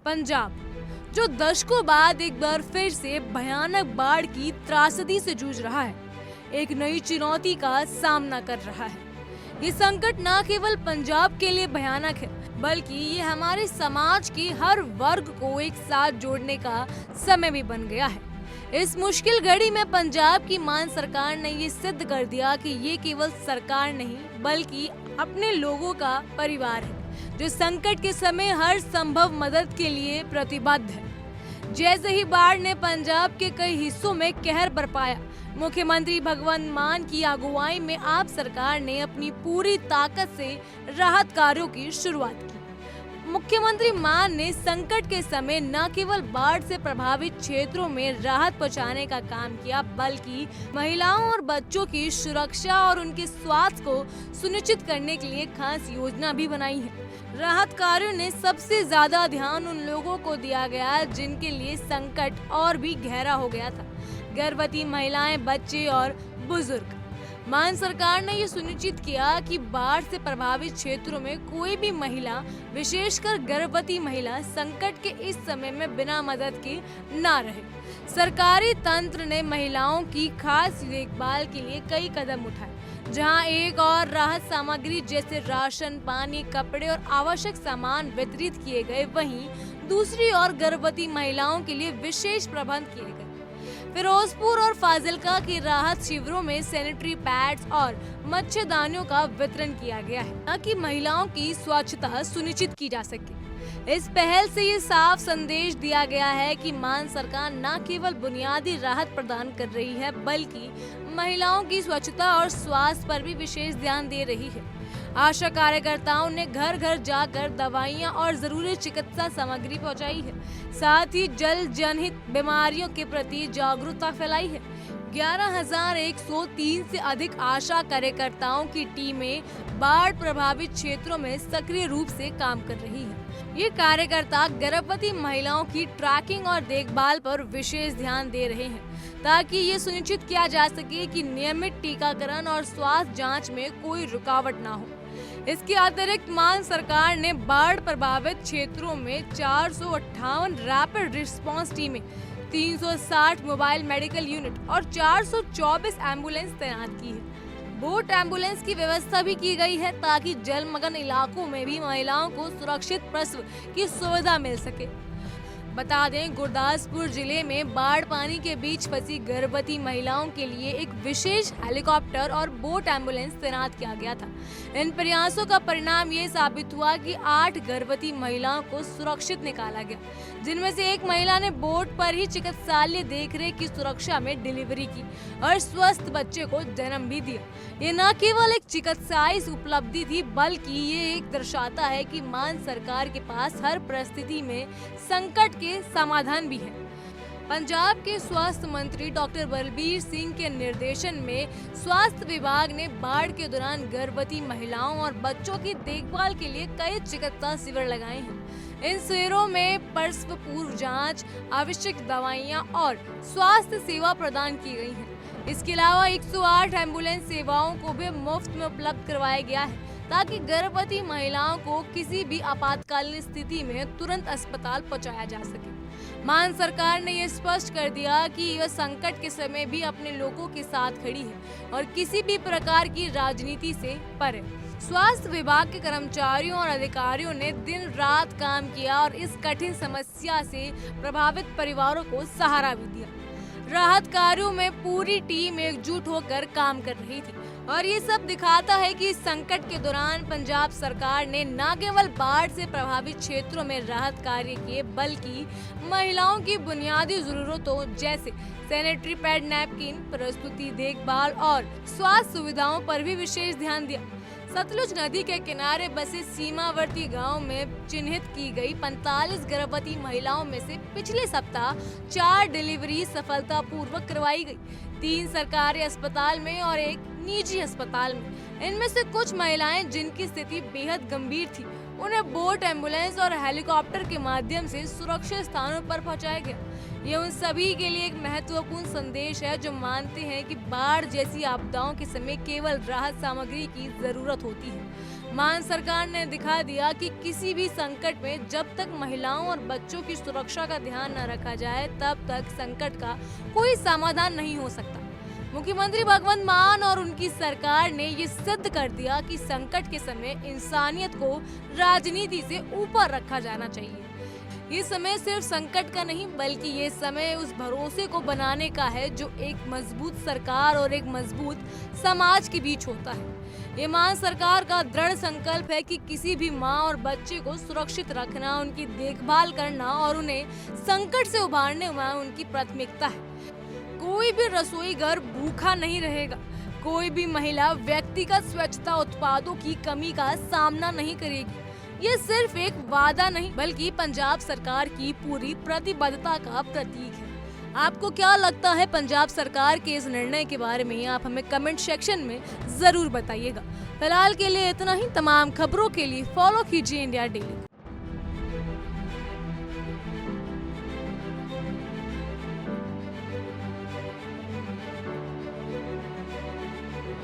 पंजाब, जो दशकों बाद एक बार फिर से भयानक बाढ़ की त्रासदी से जूझ रहा है, एक नई चुनौती का सामना कर रहा है। ये संकट न केवल पंजाब के लिए भयानक है, बल्कि ये हमारे समाज के हर वर्ग को एक साथ जोड़ने का समय भी बन गया है। इस मुश्किल घड़ी में पंजाब की मान सरकार ने ये सिद्ध कर दिया कि ये केवल सरकार नहीं, बल्कि अपने लोगों का परिवार है, जो संकट के समय हर संभव मदद के लिए प्रतिबद्ध है। जैसे ही बाढ़ ने पंजाब के कई हिस्सों में कहर बरपाया, मुख्यमंत्री भगवंत मान की अगुवाई में आप सरकार ने अपनी पूरी ताकत से राहत कार्यों की शुरुआत की। मुख्यमंत्री मान ने संकट के समय न केवल बाढ़ से प्रभावित क्षेत्रों में राहत पहुंचाने का काम किया, बल्कि महिलाओं और बच्चों की सुरक्षा और उनके स्वास्थ्य को सुनिश्चित करने के लिए खास योजना भी बनाई है। राहत कार्यों ने सबसे ज्यादा ध्यान उन लोगों को दिया गया जिनके लिए संकट और भी गहरा हो गया था: गर्भवती महिलाएं, बच्चे और बुजुर्ग। मान सरकार ने ये सुनिश्चित किया कि बाढ़ से प्रभावित क्षेत्रों में कोई भी महिला, विशेषकर गर्भवती महिला, संकट के इस समय में बिना मदद के ना रहे। सरकारी तंत्र ने महिलाओं की खास देखभाल के लिए कई कदम उठाए, जहां एक और राहत सामग्री जैसे राशन, पानी, कपड़े और आवश्यक सामान वितरित किए गए, वहीं दूसरी ओर गर्भवती महिलाओं के लिए विशेष प्रबंध किए गए। फिरोजपुर और फाजिल्का के राहत शिविरों में सैनिटरी पैड्स और मच्छरदानियों का वितरण किया गया है, ताकि महिलाओं की स्वच्छता सुनिश्चित की जा सके। इस पहल से ये साफ संदेश दिया गया है कि मान सरकार न केवल बुनियादी राहत प्रदान कर रही है, बल्कि महिलाओं की स्वच्छता और स्वास्थ्य पर भी विशेष ध्यान दे रही है। आशा कार्यकर्ताओं ने घर घर जाकर दवाइयां और जरूरी चिकित्सा सामग्री पहुंचाई है, साथ ही जल जनहित बीमारियों के प्रति जागरूकता फैलाई है। 11,103 से अधिक आशा कार्यकर्ताओं की टीमें बाढ़ प्रभावित क्षेत्रों में सक्रिय रूप से काम कर रही है। ये कार्यकर्ता गर्भवती महिलाओं की ट्रैकिंग और देखभाल पर विशेष ध्यान दे रहे हैं, ताकि ये सुनिश्चित किया जा सके कि नियमित टीकाकरण और स्वास्थ्य जांच में कोई रुकावट ना हो। इसके अतिरिक्त मान सरकार ने बाढ़ प्रभावित क्षेत्रों में 458 रैपिड रिस्पांस टीमें, 360 मोबाइल मेडिकल यूनिट और 424 एम्बुलेंस तैनात की है। बोट एम्बुलेंस की व्यवस्था भी की गई है, ताकि जलमग्न इलाकों में भी महिलाओं को सुरक्षित प्रसव की सुविधा मिल सके। बता दें, गुरदासपुर जिले में बाढ़ पानी के बीच फंसी गर्भवती महिलाओं के लिए एक विशेष हेलीकॉप्टर और बोट एम्बुलेंस तैनात किया गया था। इन प्रयासों का परिणाम ये साबित हुआ कि 8 गर्भवती महिलाओं को सुरक्षित निकाला गया, जिनमें से एक महिला ने बोट पर ही चिकित्सालय देखरेख की सुरक्षा में डिलीवरी की और स्वस्थ बच्चे को जन्म भी दिया। ये न केवल एक चिकित्साई उपलब्धि थी, बल्कि ये एक दर्शाता है कि मान सरकार के पास हर परिस्थिति में संकट के समाधान भी है। पंजाब के स्वास्थ्य मंत्री डॉक्टर बलबीर सिंह के निर्देशन में स्वास्थ्य विभाग ने बाढ़ के दौरान गर्भवती महिलाओं और बच्चों की देखभाल के लिए कई चिकित्सा शिविर लगाए हैं। इन शिविरों में प्रसव पूर्व जांच, आवश्यक दवाइयां और स्वास्थ्य सेवा प्रदान की गई है। इसके अलावा 108 एम्बुलेंस सेवाओं को भी मुफ्त में उपलब्ध करवाया गया है, ताकि गर्भवती महिलाओं को किसी भी आपातकालीन स्थिति में तुरंत अस्पताल पहुंचाया जा सके। मान सरकार ने यह स्पष्ट कर दिया कि वह संकट के समय भी अपने लोगों के साथ खड़ी है और किसी भी प्रकार की राजनीति से परे। स्वास्थ्य विभाग के कर्मचारियों और अधिकारियों ने दिन रात काम किया और इस कठिन समस्या से प्रभावित परिवारों को सहारा भी दिया। राहत कार्यों में पूरी टीम एकजुट होकर काम कर रही थी और ये सब दिखाता है कि इस संकट के दौरान पंजाब सरकार ने न केवल बाढ़ से प्रभावित क्षेत्रों में राहत कार्य किए, बल्कि महिलाओं की बुनियादी जरूरतों जैसे सैनिटरी पैड, नैपकिन, प्रसूति देखभाल और स्वास्थ्य सुविधाओं पर भी विशेष ध्यान दिया। सतलुज नदी के किनारे बसे सीमावर्ती गांव में चिन्हित की गई 45 गर्भवती महिलाओं में से पिछले सप्ताह 4 डिलीवरी सफलतापूर्वक करवाई गई, 3 सरकारी अस्पताल में और एक निजी अस्पताल में। इनमें से कुछ महिलाएं जिनकी स्थिति बेहद गंभीर थी, उन्हें बोट, एम्बुलेंस और हेलीकॉप्टर के माध्यम से सुरक्षित स्थानों पर पहुंचाया गया। ये उन सभी के लिए एक महत्वपूर्ण संदेश है जो मानते हैं कि बाढ़ जैसी आपदाओं के समय केवल राहत सामग्री की जरूरत होती है, मान सरकार ने दिखा दिया कि किसी भी संकट में जब तक महिलाओं और बच्चों की सुरक्षा का ध्यान न रखा जाए तब तक संकट का कोई समाधान नहीं हो सकता। मुख्यमंत्री भगवंत मान और उनकी सरकार ने ये सिद्ध कर दिया कि संकट के समय इंसानियत को राजनीति से ऊपर रखा जाना चाहिए। ये समय सिर्फ संकट का नहीं बल्कि ये समय उस भरोसे को बनाने का है जो एक मजबूत सरकार और एक मजबूत समाज के बीच होता है। ये मान सरकार का दृढ़ संकल्प है कि किसी भी माँ और बच्चे को सुरक्षित रखना, उनकी देखभाल करना और उन्हें संकट से उबारने में उनकी प्राथमिकता है। कोई भी रसोई घर भूखा नहीं रहेगा, कोई भी महिला व्यक्तिगत स्वच्छता उत्पादों की कमी का सामना नहीं करेगी। ये सिर्फ एक वादा नहीं बल्कि पंजाब सरकार की पूरी प्रतिबद्धता का प्रतीक है। आपको क्या लगता है पंजाब सरकार के इस निर्णय के बारे में? आप हमें कमेंट सेक्शन में जरूर बताइएगा। फिलहाल के लिए इतना ही। तमाम खबरों के लिए फॉलो कीजिए इंडिया डेली।